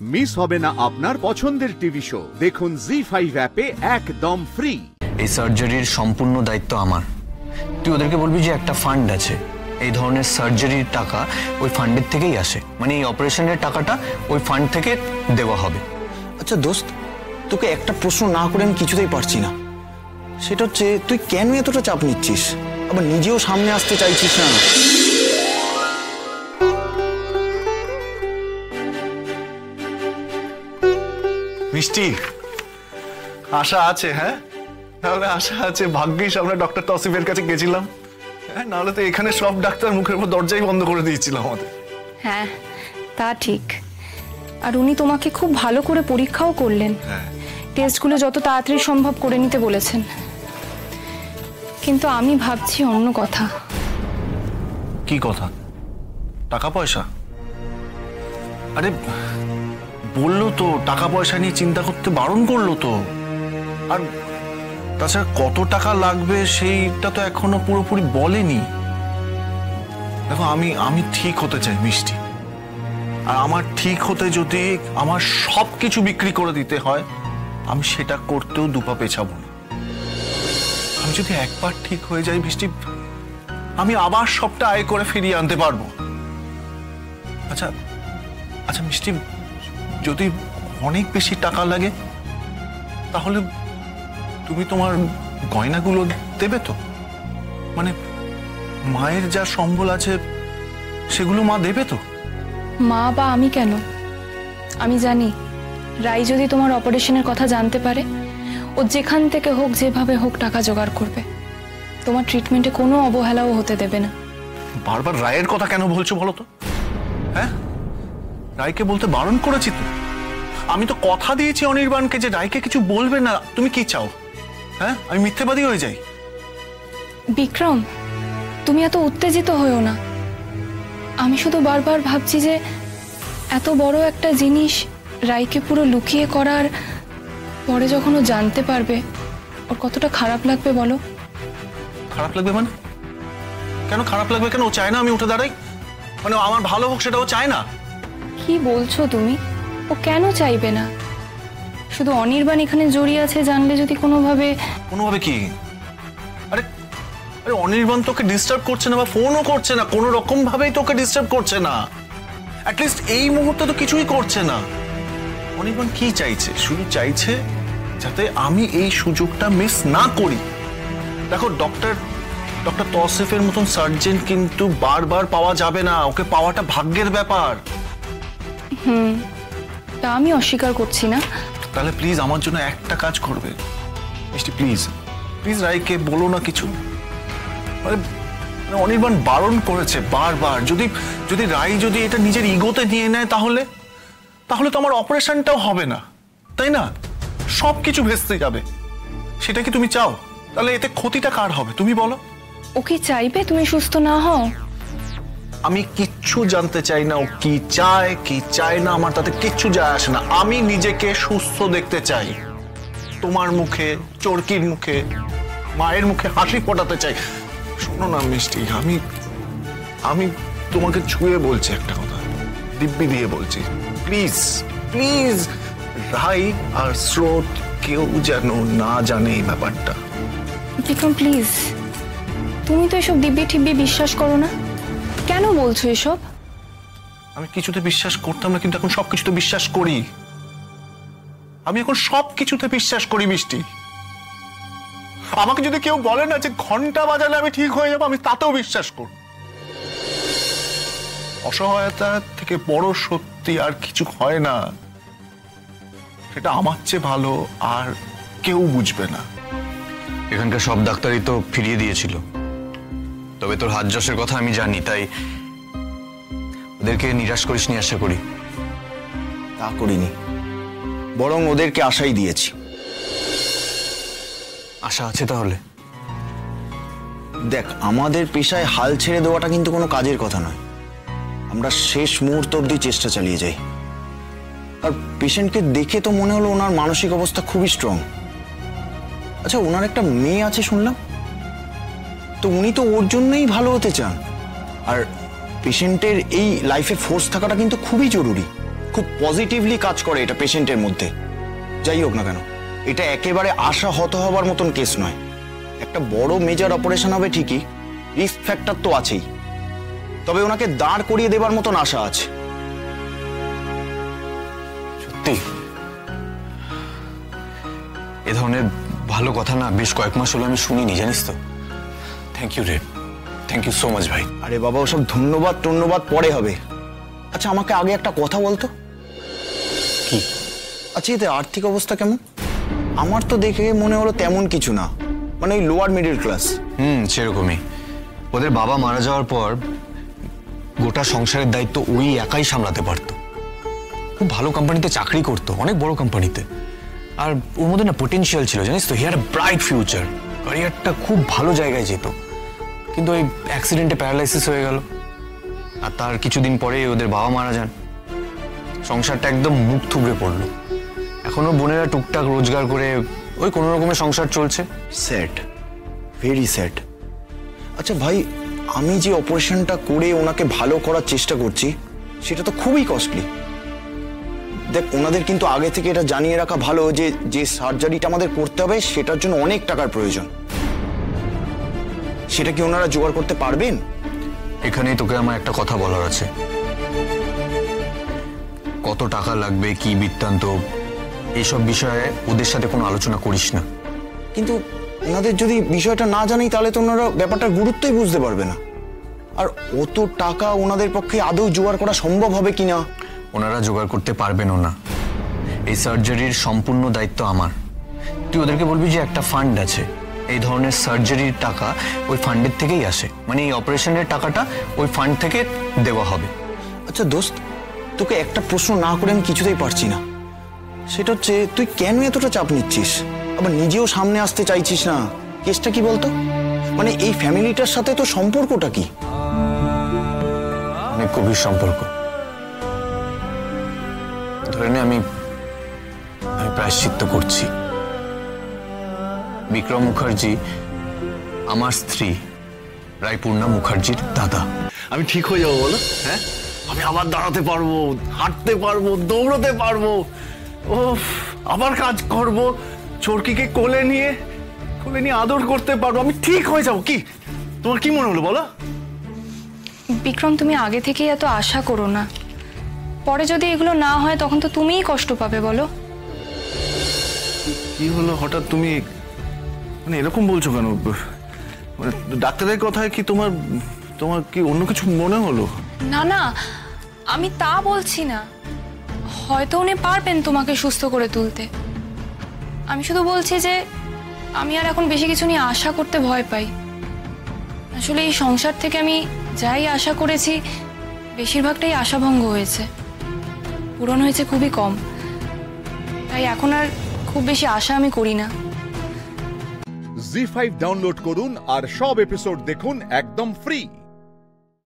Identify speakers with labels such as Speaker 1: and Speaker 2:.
Speaker 1: Miss হবে না আপনার পছন্দের টিভি শো। দেখুন জি5 অ্যাপে একদম ফ্রি।
Speaker 2: এই সার্জারির সম্পূর্ণ দায়িত্ব আমার। তুই ওদেরকে বলবি যে একটা ফান্ড আছে, এই ধরনের সার্জারির টাকা ওই ফান্ডের থেকেই আসে, মানে এই অপারেশনের টাকাটা ওই ফান্ড থেকে দেওয়া হবে।
Speaker 3: আচ্ছা দোস্ত, তোকে একটা প্রশ্ন না করে আমি কিছুতেই পারছি না। সেটা হচ্ছে তুই কেন এতটা চাপ নিচ্ছিস, আবার নিজেও সামনে আসতে চাইছিস না?
Speaker 4: মিষ্টি, আশা আছে? হ্যাঁ, তাহলে আশা আছে। ভাগ্যিস আমরা ডক্টর তসিফের কাছে গেছিলাম, হ্যাঁ, নাহলে তো এখানে সব ডাক্তার মুখের উপর দরজাই বন্ধ করে দিয়েছিল আমাদের।
Speaker 5: হ্যাঁ, তা ঠিক। আর উনি তোমাকে খুব ভালো করে পরীক্ষাও করলেন। টেস্টগুলো যত তাড়াতাড়ি সম্ভব করে নিতে বলেছেন। কিন্তু আমি ভাবছি অন্য কথা।
Speaker 4: কি কথা? টাকা পয়সা? আরে বললো তো টাকা পয়সা নিয়ে চিন্তা করতে বারণ করলো তো। আর তাছাড়া কত টাকা লাগবে সেইটা তো এখনো পুরোপুরি বলেনি। দেখো, আমি ঠিক হতে চাই মিষ্টি, আর আমার ঠিক হতে যদি আমার সবকিছু বিক্রি করে দিতে হয়, আমি সেটা করতেও দুপা পেছাবো না। আমি যদি একবার ঠিক হয়ে যাই মিষ্টি, আমি আবার সবটা আয় করে ফিরিয়ে আনতে পারবো। আচ্ছা আচ্ছা মিষ্টি, যদি অনেক বেশি টাকা লাগে তাহলে তুমি তোমার গয়নাগুলো দেবে তো? মানে মায়ের যা সম্বল আছে সেগুলো মা দেবে তো?
Speaker 5: মা বা আমি কেন? আমি জানি রাই যদি তোমার অপারেশনের কথা জানতে পারে, ও যেখান থেকে হোক যেভাবে হোক টাকা জোগাড় করবে। তোমার ট্রিটমেন্টে কোনো অবহেলাও হতে দেবে না।
Speaker 4: বারবার রায়ের কথা কেন বলছো বলো তো? হ্যাঁ, রায়কে বলতে বারণ করেছি তো। আমি তো কথা দিয়েছি অনির্বাণকে যে রায়কে কিছু বলবে না। তুমি কি চাও? হ্যাঁ, আমি মিথ্যেবাদী হয়ে যাই?
Speaker 5: বিক্রম, তুমি এত উত্তেজিত হয়েও না। আমি শুধু বারবার ভাবছি যে এত বড় একটা জিনিস রায়কে পুরো লুকিয়ে করার পরে যখন ও জানতে পারবে, ওর কতটা খারাপ লাগবে বলো?
Speaker 4: খারাপ লাগবে মানে? কেন খারাপ লাগবে? কেন ও চায় না আমি উঠে দাঁড়াই? মানে আমার ভালো হোক সেটা ও চায় না?
Speaker 5: কি বলছো তুমি? ও কেন চাইবে না? শুধু অনির্বাণ এখানে জড়িয়ে আছে জানলে যদি কোনোভাবে
Speaker 4: কি? আরে আরে অনির্বাণ তোকে ডিস্টার্ব করছে না বা ফোনও করছে না, কোনো রকম ভাবেই তোকে ডিস্টার্ব করছে না। অ্যাটলিস্ট এই মুহূর্তে তো কিছুই করছে না। অনির্বাণ কি চাইছে? শুধু চাইছে যাতে আমি এই সুযোগটা মিস না করি। দেখো, ডক্টর তসিফের মতন সার্জন কিন্তু বারবার পাওয়া যাবে না। ওকে পাওয়াটা ভাগ্যের ব্যাপার।
Speaker 5: তা আমি অস্বীকার করছি না।
Speaker 4: তাহলে প্লিজ আমার জন্য একটা কাজ করবে মিষ্টি, প্লিজ প্লিজ রায়কে বলো না কিছু। মানে অনির্বাণ বারণ করেছে বারবার। যদি রায় যদি এটা নিজের ইগোতে নিয়ে নেয় তাহলে তো আমার অপারেশনটাও হবে না, তাই না? সবকিছু ভেস্তে যাবে। সেটা কি তুমি চাও? তাহলে এতে ক্ষতিটা কার হবে তুমি বলো?
Speaker 5: ও কি চাইবে তুমি সুস্থ না হও?
Speaker 4: আমি কিচ্ছু জানতে চাই না ও কি চায় কি চায় না, আমার তাতে কিচ্ছু যায় আসে না। আমি নিজেকে সুস্থ দেখতে চাই। তোমার মুখে, চরকির মুখে, মায়ের মুখে হাসি ফোটাতে চাই। শোনো না মিষ্টি, আমি তোমাকে ছুঁয়ে বলছি একটা কথা, দিব্যি দিয়ে বলছি, প্লিজ প্লিজ রাই আর স্রোত কেউ যেন না জানে এই ব্যাপারটা।
Speaker 5: বিক্রম প্লিজ, তুমি তো এসব দিব্যি ঠিব্যি বিশ্বাস করো না। কেন বলছো এসব?
Speaker 4: আমি কিছুতে বিশ্বাস করতাম না, কিন্তু এখন সবকিছুতে বিশ্বাস করি। আমি এখন সবকিছুতে বিশ্বাস করি মিষ্টি। আমাকে যদি কেউ বলে না যে ঘন্টা বাজালে আমি ঠিক হয়ে যাবো, আমি তাতেও বিশ্বাস করব। অসহায়তা থেকে বড় সত্যি আর কিছু হয় না। সেটা আমার চেয়ে ভালো আর কেউ বুঝবে না।
Speaker 2: এখানকার সব ডাক্তারই তো ফিরিয়ে দিয়েছিল, তবে তোর হাত যশের কথা আমি জানি, তাই ওদেরকে নিরাশ করিসনি আশা করি।
Speaker 3: তা করিনি, বরং ওদেরকে আশাই দিয়েছি।
Speaker 2: আশা আছে তাহলে?
Speaker 3: দেখ, আমাদের পেশায় হাল ছেড়ে দেওয়াটা কিন্তু কোনো কাজের কথা নয়। আমরা শেষ মুহূর্ত অবধি চেষ্টা চালিয়ে যাই। আর পেশেন্টকে দেখে তো মনে হলো ওনার মানসিক অবস্থা খুবই স্ট্রং। আচ্ছা, ওনার একটা মেয়ে আছে শুনলাম, তো উনি তো ওর জন্যই ভালো হতে চান। আর পেশেন্টের এই লাইফে ফোর্স থাকাটা কিন্তু খুবই জরুরি। খুব পজিটিভলি কাজ করে এটা পেশেন্টের মধ্যে। যাই হোক না কেন, এটা একেবারে আশা হত হবার মতন কেস নয়। একটা বড় মেজর অপারেশন হবে ঠিকই, রিস্ক ফ্যাক্টর তো আছেই, তবে ওনাকে দাঁড় করিয়ে দেবার মতন আশা আছে।
Speaker 2: সত্যি এ ধরনের ভালো কথা না বেশ কয়েক মাস হলো আমি শুনিনি, জানিস তো। থ্যাংক ইউ রে, থ্যাংক ইউ সো মাচ ভাই।
Speaker 3: আরে বাবা, ওসব ধন্যবাদ পরে হবে। আচ্ছা, আমাকে আগে একটা কথা বলতো।
Speaker 2: কি?
Speaker 3: আচ্ছা, এদের আর্থিক অবস্থা কেমন? আমার তো দেখে মনে হলো তেমন কিছু না, মানে ওই লোয়ার মিডল ক্লাস।
Speaker 2: সেরকমই। ওদের বাবা মারা যাওয়ার পর গোটা সংসারের দায়িত্ব ওই একাই সামলাতে পারতো। খুব ভালো কোম্পানিতে চাকরি করতো, অনেক বড় কোম্পানিতে। আর ওর মধ্যে না পোটেনশিয়াল ছিল, জানিস তো। He had a bright future, ক্যারিয়ারটা খুব ভালো জায়গায় যেত। কিন্তু ওই অ্যাক্সিডেন্টে প্যারালাইসিস হয়ে গেল, আর তার কিছুদিন পরে ওদের বাবা মারা যান। সংসারটা একদম মুখ থুবড়ে পড়লো। এখনো বোনেরা টুকটাক রোজগার করে ওই কোনো রকমের সংসার চলছে।
Speaker 3: Sad, very sad. আচ্ছা ভাই, আমি যে অপারেশনটা করে ওনাকে ভালো করার চেষ্টা করছি সেটা তো খুবই কস্টলি। দেখ, ওনাদের কিন্তু আগে থেকে এটা জানিয়ে রাখা ভালো যে যে সার্জারিটা আমাদের করতে হবে সেটার জন্য অনেক টাকার প্রয়োজন। সেটা কি ওনারা জোগাড় করতে পারবেন?
Speaker 2: এখানেই তোকে আমার একটা কথা বলার আছে। কত টাকা লাগবে, কি বৃত্তান্ত, এইসব বিষয়ে ওদের সাথে কোনো আলোচনা করিস না।
Speaker 3: কিন্তু ওনাদের যদি বিষয়টা না জানি তাহলে তো ওনারা ব্যাপারটার গুরুত্বই বুঝতে পারবে না। আর অত টাকা ওনাদের পক্ষে আদৌ জোগাড় করা সম্ভব হবে কিনা?
Speaker 2: ওনারা জোগাড় করতে পারবেনও না। এই সার্জারির সম্পূর্ণ দায়িত্ব আমার। তুই ওদেরকে বলবি যে একটা ফান্ড আছে, এই ধরনের সার্জারির টাকা ওই ফান্ডের থেকেই আসে, মানে এই অপারেশনের টাকাটা ওই ফান্ড থেকে দেওয়া হবে।
Speaker 3: আচ্ছা দোস্ত, তোকে একটা প্রশ্ন না করে আমি কিছুতেই পারছি না। সেটা হচ্ছে, তুই কেন এতটা চাপ নিচ্ছিস? আবার নিজেও সামনে আসতে চাইছিস না। কেসটা কি বলতো? মানে এই ফ্যামিলিটার সাথে তো সম্পর্কটা কি?
Speaker 2: অনেক গভীর সম্পর্ক। ধরে নে আমি প্রায়শ্চিত্ত করছি। বিক্রম মুখার্জি আমার স্ত্রী রায়পূর্ণা মুখার্জির দাদা।
Speaker 4: আমি ঠিক হয়ে যাবো বলো? হ্যাঁ, আমি আবার দাঁড়াতে পারবো, হাঁটতে পারবো, দৌড়তে পারবো, ও আবার কাজ করব, চরকিকে কোলে নিয়ে আদর করতে পারবো। আমি ঠিক হয়ে যাবো। কি তোমার কি মনে হলো বলো?
Speaker 5: বিক্রম, তুমি আগে থেকেই এত আশা করো না। পরে যদি এগুলো না হয় তখন তো তুমিই কষ্ট পাবে, বলো।
Speaker 4: কি হলো হঠাৎ তুমি মানে এরকম বলছো কেন? মানে ডাক্তারের কথায় কি তোমার কি অন্য কিছু মনে হলো?
Speaker 5: না না, আমি তা বলছি না। হয়তো উনি পারবেন তোমাকে সুস্থ করে তুলতে। আমি শুধু বলছি যে আমি আর এখন বেশি কিছু নিয়ে আশা করতে ভয় পাই। আসলে এই সংসার থেকে আমি যাই আশা করেছি বেশিরভাগটাই আশাভঙ্গ হয়েছে, পূরণ হয়েছে খুবই কম। তাই এখন আর খুব বেশি আশা আমি করি না।
Speaker 1: জি5 ডাউনলোড করুন আর সব এপিসোড দেখুন একদম ফ্রি।